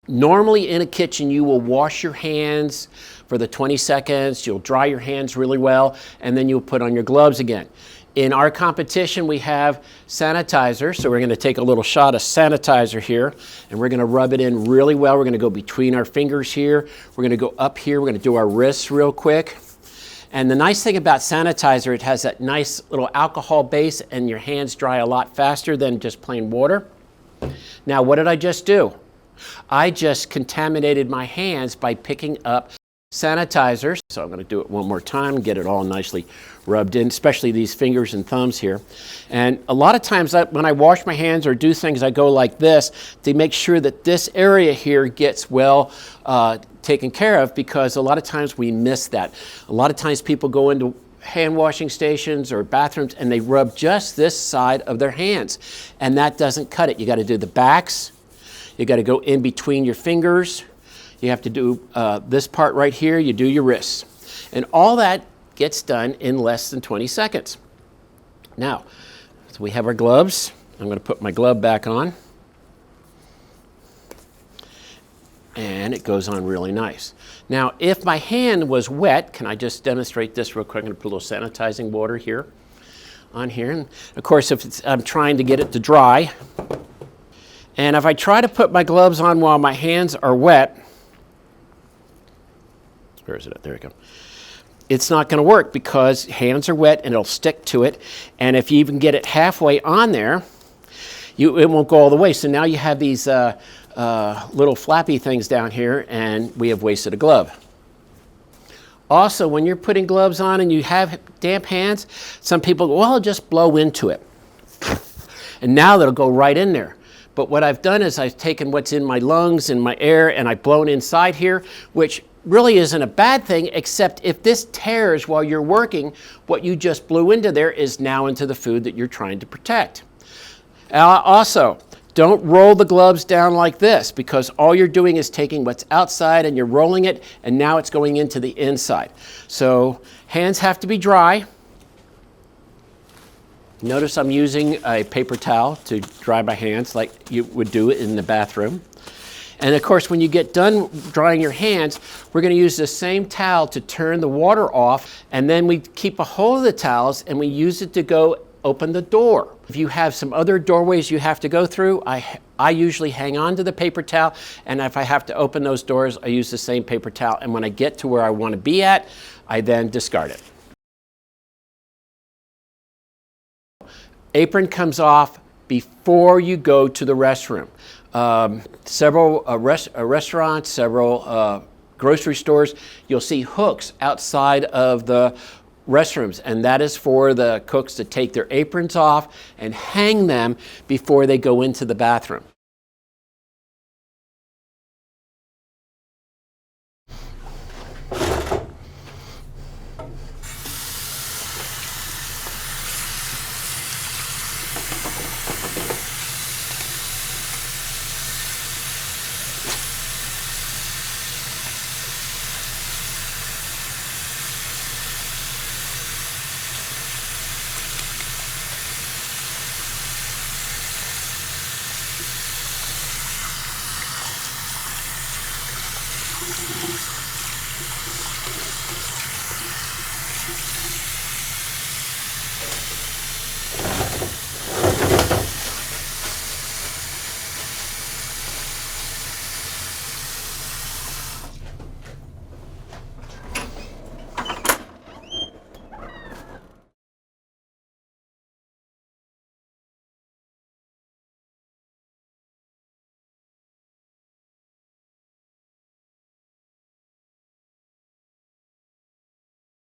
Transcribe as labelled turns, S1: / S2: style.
S1: Normally in a kitchen, you will wash your hands for the 20 seconds, you'll dry your hands really well, and then you'll put on your gloves again. In our competition, we have sanitizer, so we're going to take a little shot of sanitizer here, and we're going to rub it in really well. We're going to go between our fingers here. We're going to go up here. We're going to do our wrists real quick. And the nice thing about sanitizer, it has that nice little alcohol base, and your hands dry a lot faster than just plain water. Now, what did I just do? I just contaminated my hands by picking up sanitizer. So I'm going to do it one more time and get it all nicely rubbed in, especially these fingers and thumbs here. And a lot of times when I wash my hands or do things, I go like this to make sure that this area here gets well taken care of, because a lot of times we miss that. A lot of times people go into hand washing stations or bathrooms and they rub just this side of their hands, and that doesn't cut it. You got to do the backs. You got to go in between your fingers. You have to do this part right here. You do your wrists. And all that gets done in less than 20 seconds. Now, so we have our gloves. I'm going to put my glove back on. And it goes on really nice. Now, if my hand was wet, can I just demonstrate this real quick? I'm going to put a little sanitizing water here on here. And of course, if I'm trying to get it to dry, and if I try to put my gloves on while my hands are wet, where is it at? There we go. It's not going to work because hands are wet and it'll stick to it. And if you even get it halfway on there, it won't go all the way. So now you have these little flappy things down here, and we have wasted a glove. Also, when you're putting gloves on and you have damp hands, some people go, well, just blow into it. And now that'll go right in there. But what I've done is I've taken what's in my lungs and my air and I've blown inside here, which really isn't a bad thing, except if this tears while you're working, what you just blew into there is now into the food that you're trying to protect. Also, don't roll the gloves down like this, because all you're doing is taking what's outside and you're rolling it, and now it's going into the inside. So hands have to be dry. Notice I'm using a paper towel to dry my hands like you would do it in the bathroom. And of course, when you get done drying your hands, we're going to use the same towel to turn the water off, and then we keep a hold of the towels and we use it to go open the door. If you have some other doorways you have to go through, I usually hang on to the paper towel, and if I have to open those doors, I use the same paper towel, and when I get to where I want to be at, I then discard it. Apron comes off before you go to the restroom. Several restaurants, several grocery stores, you'll see hooks outside of the restrooms, and that is for the cooks to take their aprons off and hang them before they go into the bathroom.